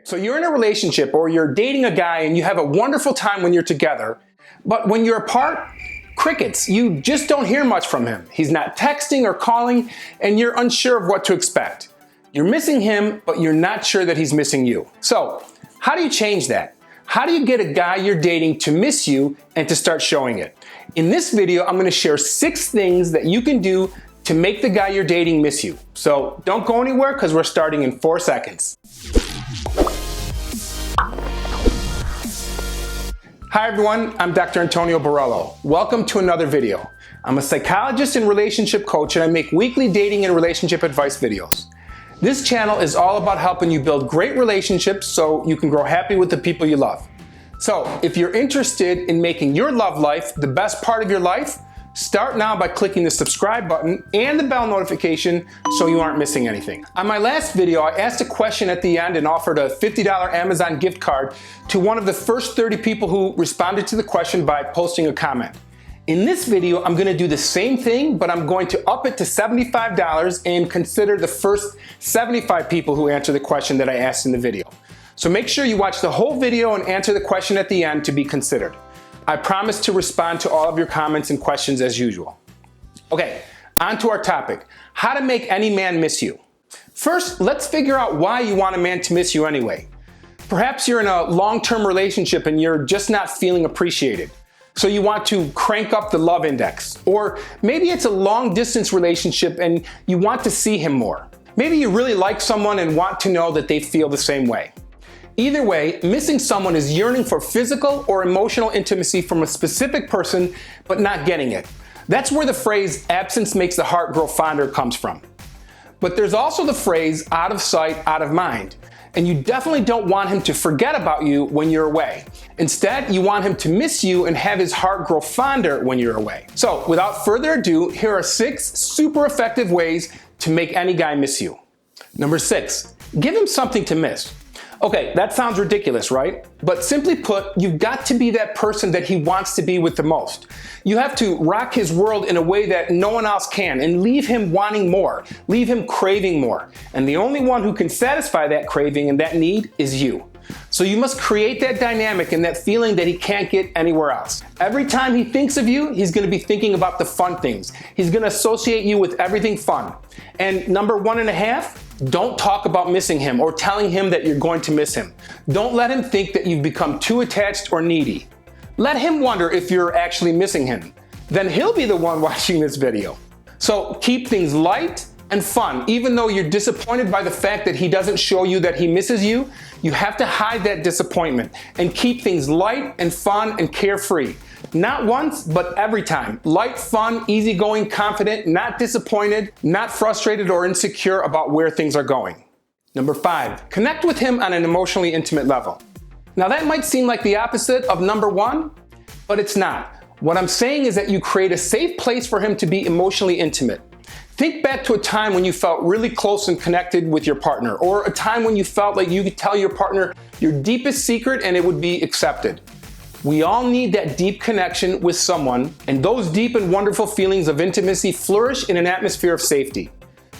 So you're in a relationship or you're dating a guy and you have a wonderful time when you're together, but when you're apart, crickets. You just don't hear much from him. He's not texting or calling and you're unsure of what to expect. You're missing him, but you're not sure that he's missing you. So how do you change that? How do you get a guy you're dating to miss you and to start showing it? In this video, I'm going to share 6 things that you can do to make the guy you're dating miss you. So don't go anywhere because we're starting in 4 seconds. Hi everyone, I'm Dr. Antonio Borrello. Welcome to another video. I'm a psychologist and relationship coach and I make weekly dating and relationship advice videos. This channel is all about helping you build great relationships so you can grow happy with the people you love. So if you're interested in making your love life the best part of your life, start now by clicking the subscribe button and the bell notification so you aren't missing anything. On my last video, I asked a question at the end and offered a $50 Amazon gift card to one of the first 30 people who responded to the question by posting a comment. In this video, I'm going to do the same thing, but I'm going to up it to $75 and consider the first 75 people who answer the question that I asked in the video. So make sure you watch the whole video and answer the question at the end to be considered. I promise to respond to all of your comments and questions as usual. Okay, on to our topic, how to make any man miss you. First, let's figure out why you want a man to miss you anyway. Perhaps you're in a long-term relationship and you're just not feeling appreciated. So you want to crank up the love index. Or maybe it's a long-distance relationship and you want to see him more. Maybe you really like someone and want to know that they feel the same way. Either way, missing someone is yearning for physical or emotional intimacy from a specific person, but not getting it. That's where the phrase, absence makes the heart grow fonder, comes from. But there's also the phrase, out of sight, out of mind. And you definitely don't want him to forget about you when you're away. Instead, you want him to miss you and have his heart grow fonder when you're away. So without further ado, here are 6 super effective ways to make any guy miss you. Number 6, give him something to miss. Okay, that sounds ridiculous, right? But simply put, you've got to be that person that he wants to be with the most. You have to rock his world in a way that no one else can and leave him wanting more, leave him craving more. And the only one who can satisfy that craving and that need is you. So you must create that dynamic and that feeling that he can't get anywhere else. Every time he thinks of you, he's going to be thinking about the fun things. He's going to associate you with everything fun. And number 1.5, don't talk about missing him or telling him that you're going to miss him. Don't let him think that you've become too attached or needy. Let him wonder if you're actually missing him. Then he'll be the one watching this video. So keep things light and fun. Even though you're disappointed by the fact that he doesn't show you that he misses you, you have to hide that disappointment and keep things light and fun and carefree. Not once, but every time. Light, fun, easygoing, confident, not disappointed, not frustrated or insecure about where things are going. Number 5, connect with him on an emotionally intimate level. Now that might seem like the opposite of number 1, but it's not. What I'm saying is that you create a safe place for him to be emotionally intimate. Think back to a time when you felt really close and connected with your partner, or a time when you felt like you could tell your partner your deepest secret and it would be accepted. We all need that deep connection with someone, and those deep and wonderful feelings of intimacy flourish in an atmosphere of safety.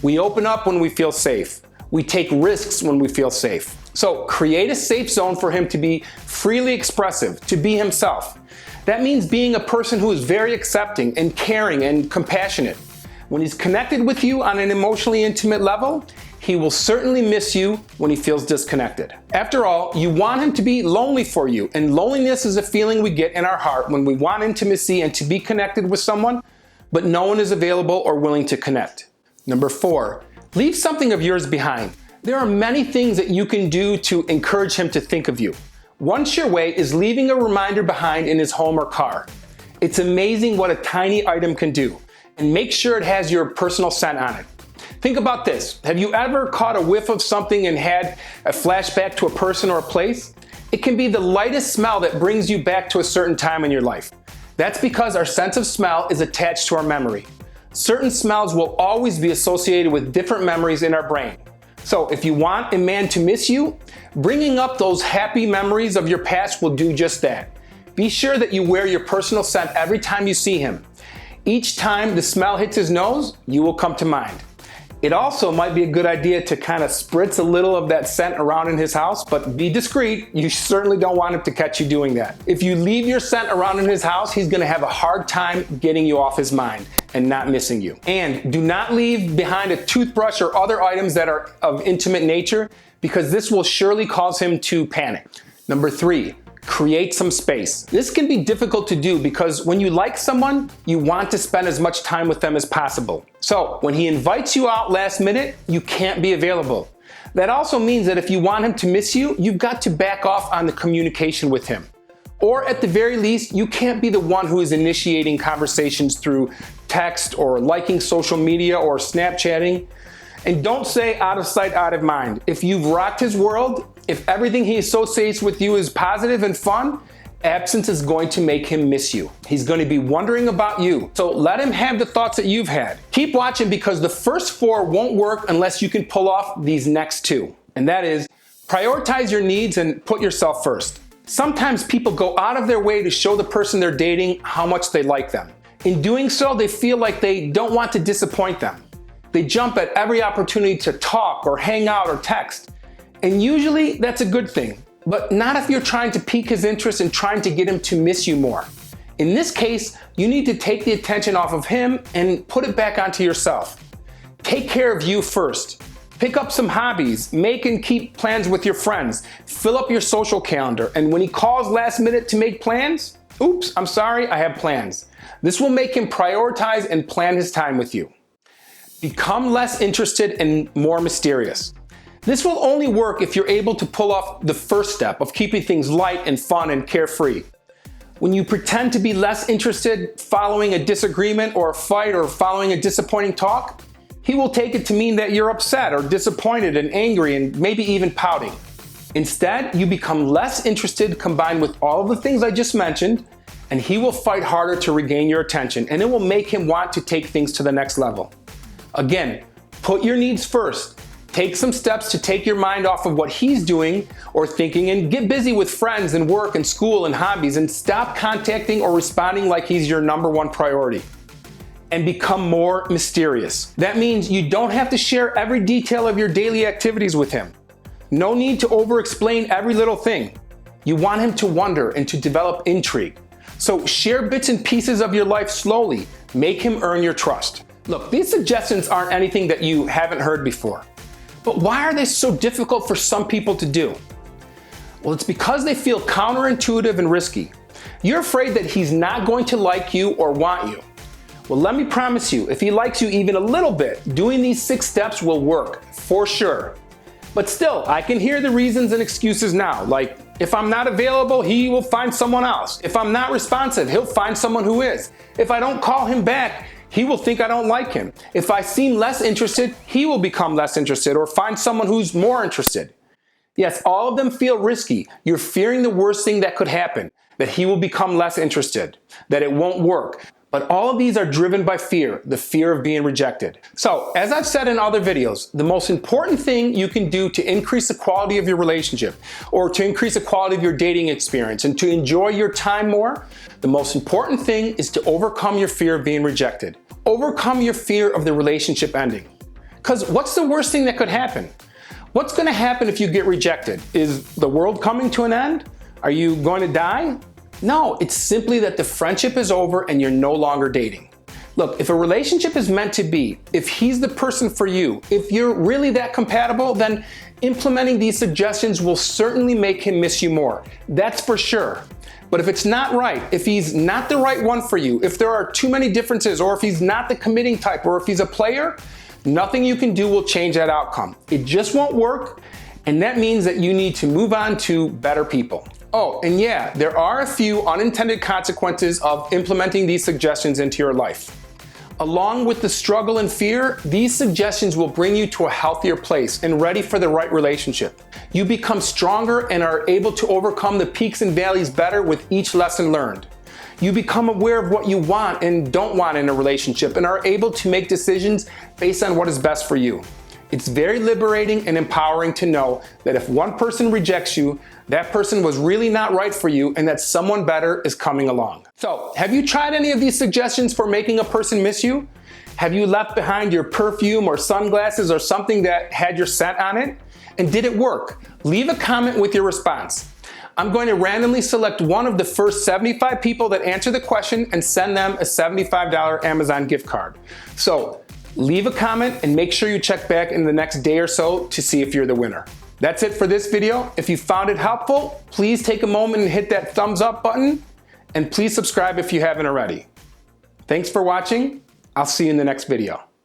We open up when we feel safe. We take risks when we feel safe. So create a safe zone for him to be freely expressive, to be himself. That means being a person who is very accepting and caring and compassionate. When he's connected with you on an emotionally intimate level, he will certainly miss you when he feels disconnected. After all, you want him to be lonely for you, and loneliness is a feeling we get in our heart when we want intimacy and to be connected with someone, but no one is available or willing to connect. Number 4, leave something of yours behind. There are many things that you can do to encourage him to think of you. One sure way is leaving a reminder behind in his home or car. It's amazing what a tiny item can do, and make sure it has your personal scent on it. Think about this. Have you ever caught a whiff of something and had a flashback to a person or a place? It can be the lightest smell that brings you back to a certain time in your life. That's because our sense of smell is attached to our memory. Certain smells will always be associated with different memories in our brain. So if you want a man to miss you, bringing up those happy memories of your past will do just that. Be sure that you wear your personal scent every time you see him. Each time the smell hits his nose, you will come to mind. It also might be a good idea to kind of spritz a little of that scent around in his house, but be discreet. You certainly don't want him to catch you doing that. If you leave your scent around in his house, he's gonna have a hard time getting you off his mind and not missing you. And do not leave behind a toothbrush or other items that are of intimate nature, because this will surely cause him to panic. Number 3, create some space. This can be difficult to do because when you like someone, you want to spend as much time with them as possible. So when he invites you out last minute, you can't be available. That also means that if you want him to miss you, you've got to back off on the communication with him. Or at the very least, you can't be the one who is initiating conversations through text or liking social media or Snapchatting. And don't say out of sight, out of mind. If you've rocked his world, if everything he associates with you is positive and fun, absence is going to make him miss you. He's going to be wondering about you. So let him have the thoughts that you've had. Keep watching, because the first 4 won't work unless you can pull off these next 2. And that is, prioritize your needs and put yourself first. Sometimes people go out of their way to show the person they're dating how much they like them. In doing so, they feel like they don't want to disappoint them. They jump at every opportunity to talk or hang out or text. And usually that's a good thing, but not if you're trying to pique his interest and trying to get him to miss you more. In this case, you need to take the attention off of him and put it back onto yourself. Take care of you first. Pick up some hobbies, make and keep plans with your friends, fill up your social calendar, and when he calls last minute to make plans, oops, I'm sorry, I have plans. This will make him prioritize and plan his time with you. Become less interested and more mysterious. This will only work if you're able to pull off the first step of keeping things light and fun and carefree. When you pretend to be less interested following a disagreement or a fight or following a disappointing talk, he will take it to mean that you're upset or disappointed and angry and maybe even pouting. Instead, you become less interested combined with all of the things I just mentioned, and he will fight harder to regain your attention, and it will make him want to take things to the next level. Again, put your needs first. Take some steps to take your mind off of what he's doing or thinking and get busy with friends and work and school and hobbies, and stop contacting or responding like he's your number 1 priority. And become more mysterious. That means you don't have to share every detail of your daily activities with him. No need to over-explain every little thing. You want him to wonder and to develop intrigue. So share bits and pieces of your life slowly. Make him earn your trust. Look, these suggestions aren't anything that you haven't heard before. But why are they so difficult for some people to do? Well, it's because they feel counterintuitive and risky. You're afraid that he's not going to like you or want you. Well, let me promise you, if he likes you even a little bit, doing these 6 steps will work, for sure. But still, I can hear the reasons and excuses now, like, if I'm not available, he will find someone else. If I'm not responsive, he'll find someone who is. If I don't call him back, he will think I don't like him. If I seem less interested, he will become less interested or find someone who's more interested. Yes, all of them feel risky. You're fearing the worst thing that could happen, that he will become less interested, that it won't work. But all of these are driven by fear, the fear of being rejected. So, as I've said in other videos, the most important thing you can do to increase the quality of your relationship, or to increase the quality of your dating experience, and to enjoy your time more, the most important thing is to overcome your fear of being rejected. Overcome your fear of the relationship ending. Because what's the worst thing that could happen? What's going to happen if you get rejected? Is the world coming to an end? Are you going to die? No, it's simply that the friendship is over and you're no longer dating. Look, if a relationship is meant to be, if he's the person for you, if you're really that compatible, then implementing these suggestions will certainly make him miss you more. That's for sure. But if it's not right, if he's not the right one for you, if there are too many differences, or if he's not the committing type, or if he's a player, nothing you can do will change that outcome. It just won't work, and that means that you need to move on to better people. Oh, and yeah, there are a few unintended consequences of implementing these suggestions into your life. Along with the struggle and fear, these suggestions will bring you to a healthier place and ready for the right relationship. You become stronger and are able to overcome the peaks and valleys better with each lesson learned. You become aware of what you want and don't want in a relationship and are able to make decisions based on what is best for you. It's very liberating and empowering to know that if one person rejects you, that person was really not right for you and that someone better is coming along. So, have you tried any of these suggestions for making a person miss you? Have you left behind your perfume or sunglasses or something that had your scent on it? And did it work? Leave a comment with your response. I'm going to randomly select one of the first 75 people that answer the question and send them a $75 Amazon gift card. So leave a comment and make sure you check back in the next day or so to see if you're the winner. That's it for this video. If you found it helpful, please take a moment and hit that thumbs up button, and please subscribe if you haven't already. Thanks for watching. I'll see you in the next video.